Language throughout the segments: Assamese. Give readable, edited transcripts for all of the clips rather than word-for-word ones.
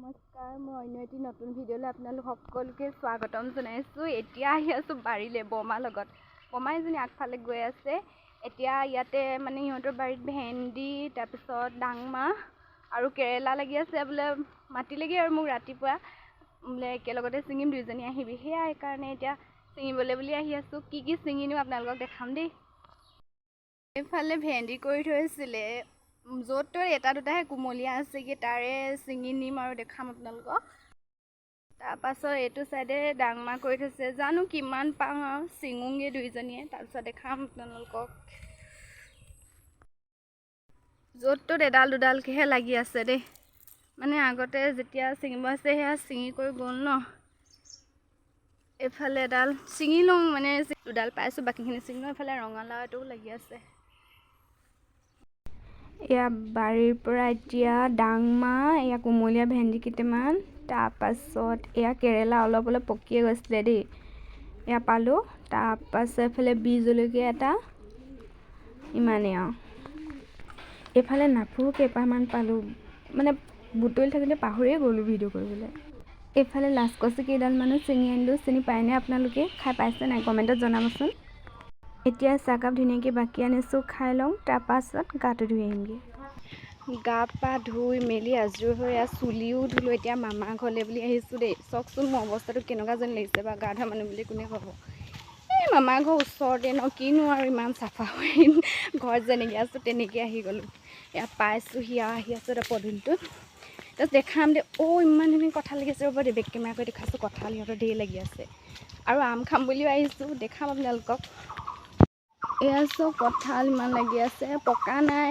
নমস্কাৰ, মই অন্য এটি নতুন ভিডিঅ'লৈ আপোনালোক সকলোকে স্বাগতম জনাইছোঁ। এতিয়া আহি আছোঁ বাৰীলৈ বৰমাৰ লগত। বৰমা এজনী আগফালে গৈ আছে। এতিয়া ইয়াতে মানে সিহঁতৰ বাৰীত ভেন্দি, তাৰপিছত ডাংমাহ আৰু কেৰেলা লাগি আছে। বোলে মাতিলেগৈ আৰু মোক ৰাতিপুৱা বোলে একেলগতে ছিঙিম, দুইজনী আহিবি। সেয়া সেইকাৰণে এতিয়া ছিঙিবলৈ বুলি আহি আছোঁ। কি কি ছিঙিনো আপোনালোকক দেখাম দেই। এইফালে ভেন্দি কৰি থৈছিলে, য'ত ত'ত এটা দুটাহে কুমলীয়া আছেগৈ, তাৰে ছিঙি নিম আৰু দেখাম আপোনালোকক। তাৰপাছত এইটো চাইডে ডাংমাহ কৰি থৈছে, জানো কিমান পাওঁ আৰু ছিঙোংগৈ দুইজনীয়ে, তাৰপিছত দেখাম আপোনালোকক। য'ত ত'ত এডাল দুডালকৈহে লাগি আছে দেই, মানে আগতে যেতিয়া ছিঙিব আছে সেয়া ছিঙি কৰি গ'ল ন। এইফালে এডাল ছিঙি লওঁ, মানে দুডাল পাইছোঁ, বাকীখিনি ছিঙি লওঁ। এইফালে ৰঙালাও এটাও লাগি আছে। এয়া বাৰীৰ পৰা এতিয়া ডাংমাহ, এয়া কোমলীয়া ভেন্দি কেইটামান, তাৰপাছত এয়া কেৰেলা অলপ অলপ পকিয়ে গৈছিলে দেই, এয়া পালোঁ। তাৰপাছত এইফালে বি জলকীয়া এটা, ইমানেই আৰু। এইফালে নাফু কেইপামান পালোঁ, মানে বুটলি থাকোঁতে পাহৰিয়ে গ'লোঁ ভিডিঅ' কৰিবলৈ। এইফালে লাচকচি কেইডালমানো ছিঙি আনিলোঁ। চিনি পায়নে আপোনালোকে? খাই পাইছে নাই? কমেণ্টত জনাবচোন। এতিয়া চাহকাপ ধুনীয়াকৈ বাকি আনিছোঁ, খাই লওঁ, তাৰপাছত গাটো ধুই আহিমগৈ। গা পা ধুই মেলি আজৰি হৈ চুলিও ধুলোঁ। এতিয়া মামাৰ ঘৰলৈ বুলি আহিছোঁ দেই। চাওকচোন মোৰ অৱস্থাটো কেনেকুৱা যেন লাগিছে বা, গা ধোৱা মানুহ বুলি কোনে ক'ব। এই মামাৰ ঘৰ ওচৰতে ন, কিনো আৰু ইমান চাফা হৈ ঘৰত যেনেকৈ আছোঁ তেনেকৈ আহি গ'লোঁ। এয়া পাইছোঁহি আৰু আহি আছোঁ এতিয়া পদূলিটোত। তাৰপিছত দেখাম দে। ইমান ধুনীয়া কঁঠাল লাগি আছে, ৰ'ব দে বেক কেমেৰা কৰি দেখাইছোঁ। কঁঠাল সিহঁতৰ ধেৰ লাগি আছে, আৰু আম খাম বুলিও আহিছোঁ, দেখাম আপোনালোকক। এয়া চব কঁঠাল ইমান লাগি আছে, পকা নাই।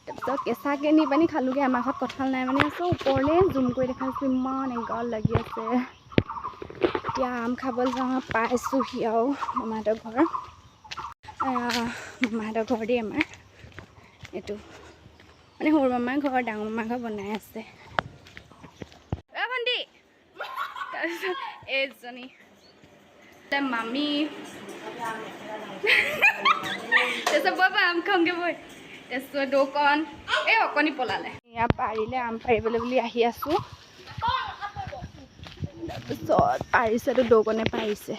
তাৰপিছত কেঁচাকৈ নি পানি খালোঁগৈ। আমাৰ ঘৰত কঁঠাল নাই মানে, চব ওপৰলৈ জুম কৰি দেখাইছোঁ, ইমান এগাল লাগি আছে। এতিয়া আম খাবলৈ যাওঁ, পাইছোঁহি আৰু মামাহঁতৰ ঘৰ। মামাহঁতৰ ঘৰ দেই আমাৰ এইটো, মানে সৰু মামাৰ ঘৰ, ডাঙৰ মামাৰ ঘৰ বনাই আছে। ভণ্টি, তাৰপিছত এইজনী মামী, তাৰপিছত ব'বা আম খাওঁগৈ বৈ। তাৰপিছত দৌকণ, এই অকণি পলালে। এয়া পাৰিলে আম পাৰিবলৈ বুলি আহি আছোঁ। তাৰপিছত পাৰিছেতো, দৌকণে পাৰিছে।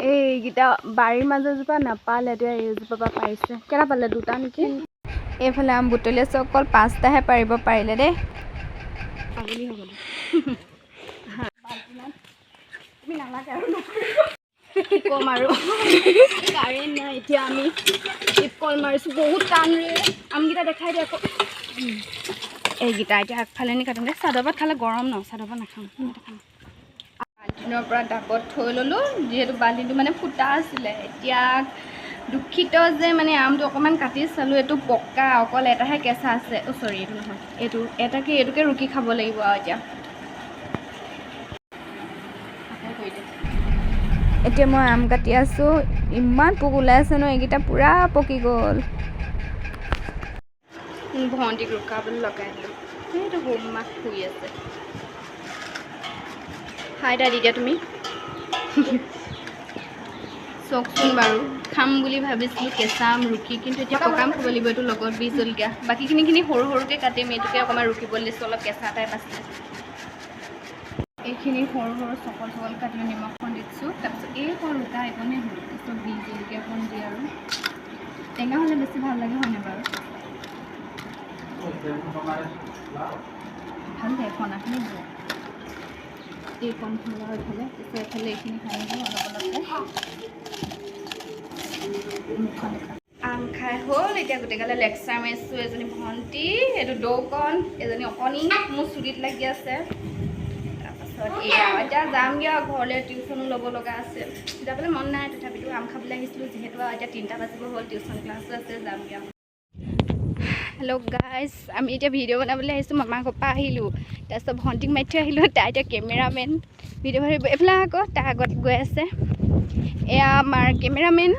এইকেইটা বাৰীৰ মাজৰজোপা নাপালে, এতিয়া এইজোপা পৰা পাৰিছে। কেইটা পালে? দুটা নেকি। এইফালে আম বুটলি আছে, অকল 5টাহে পাৰিব পাৰিলে দেই। পাগলী হৈ গ'লো। তুমি নালাগে আৰু কি ক'ম আৰু, কাৰেণ্ট নাই। এতিয়া আমি কল মাৰিছোঁ, বহুত টান ৰে। আমকেইটা দেখাই দিয়ে আকৌ। এইকেইটা এতিয়া আগফালে নি কাটোঁগৈ। চাদৰ পাত খালে গৰম ন, চাদৰ পাত নাখাওঁ, নাখাওঁ। বাল্টিনৰ পৰা ডাবত থৈ ল'লোঁ, যিহেতু বাল্টিটো মানে ফুটা আছিলে। এতিয়া দুখিত যে, মানে আমটো অকণমান কাটি চালোঁ, এইটো পকা, অকল এটাহে কেঁচা আছে। চৰি, এইটো নহয়, এইটোকে ৰুকি খাব লাগিব আৰু এতিয়া। এতিয়া মই আম কাটি আছোঁ, ইমান পোক ওলাই আছে ন, এইকেইটা পূৰা পকি গ'ল। ভণ্টিক ৰুকাবলৈ লগাই দিলোঁ, সেইটো বৰমা শুই আছে। হাই দাই দিয়া তুমি। চাওকচোন বাৰু, খাম বুলি ভাবিছিলোঁ কেঁচা আম ৰুকি, কিন্তু এতিয়া পকা আম খাব লাগিব। এইটো লগত বি জলকীয়া, বাকীখিনি সৰু সৰুকৈ কাটিম। এইটোকে অকণমান ৰুকিবলৈ দিছোঁ, অলপ কেঁচা টাইপ আছে। এইখিনি সৰু সৰু চকল কাটি নিমখ অকণ দিছোঁ। তাৰপিছত এইকণ ৰুকা এইকণে হ'ল। তাৰপিছত বি জলকীয়া অকণ দি, আৰু টেঙা হ'লে বেছি ভাল লাগে, হয়নে বাৰু? ভাল লাগে কণাখিনি ভাল। এইকণ খালে আৰু ইফালে, এইফালে এইখিনি খাই দিব অলপ অলপকৈ। আম খাই হ'ল, এতিয়া গোটেইগালে লেকচাৰ মাৰিছোঁ। এজনী ভণ্টি, এইটো দৌকণ, এজনী অকণি মোৰ চুলিত লাগি আছে। তাৰপাছত এয়া এতিয়া যামগৈ আৰু ঘৰলৈ, টিউশ্যনো ল'ব লগা আছে। যাবলৈ মন নাই, তথাপিতো আম খাবলৈ আহিছিলোঁ যিহেতু। আৰু এতিয়া 3টা বাজিব হ'ল, টিউশ্যন ক্লাছো আছে, যামগৈ আৰু। হেল্ল' গাইজ, আমি এতিয়া ভিডিঅ' বনাবলৈ আহিছোঁ। মামাৰ ঘৰৰ পৰা আহিলোঁ, তাৰপিছত ভণ্টিক মাতি থৈ আহিলোঁ। তাই এতিয়া কেমেৰামেন, ভিডিঅ' বনাব। এইফালে আকৌ তাৰ আগত গৈ আছে, এয়া আমাৰ কেমেৰামেন।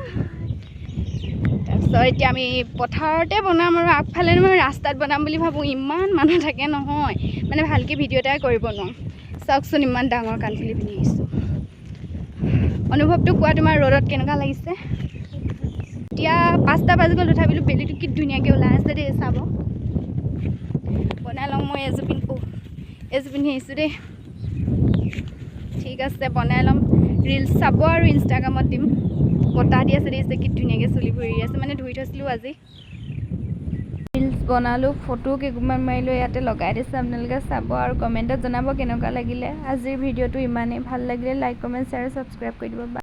তাৰপিছত এতিয়া আমি পথাৰতে বনাম, আৰু আগফালে মই ৰাস্তাত বনাম বুলি ভাবোঁ। ইমান মানুহ থাকে নহয়, মানে ভালকৈ ভিডিঅ' এটাই কৰিব নোৱাৰোঁ। চাওকচোন, ইমান ডাঙৰ কাণফুলি পিন্ধি আহিছোঁ। অনুভৱটো কোৱা, তোমাৰ ৰ'দত কেনেকুৱা লাগিছে? এতিয়া 5টা বাজি গ'ল, তথাপিতো বেলিটো কি ধুনীয়াকৈ ওলাই আছে দেই, চাব। বনাই পিন্ধি আহিছোঁ দেই ঠিক আছে বনাই ল'ম ৰিলচ চাব আৰু ইনষ্টাগ্ৰামত দিম বতাহ দি আছে দেখিছে কি ধুনীয়াকৈ চুলি ভৰি আছে মানে ধুই থৈছিলোঁ আজি ৰিলচ বনালোঁ ফটো কেইটামান মাৰিলোঁ ইয়াতে লগাই দিছোঁ আপোনালোকে চাব আৰু কমেণ্টত জনাব কেনেকুৱা লাগিলে আজিৰ ভিডিঅ'টো ইমানেই ভাল লাগিলে লাইক কমেণ্ট শ্বেয়াৰ ছাবস্ক্ৰাইব কৰি দিব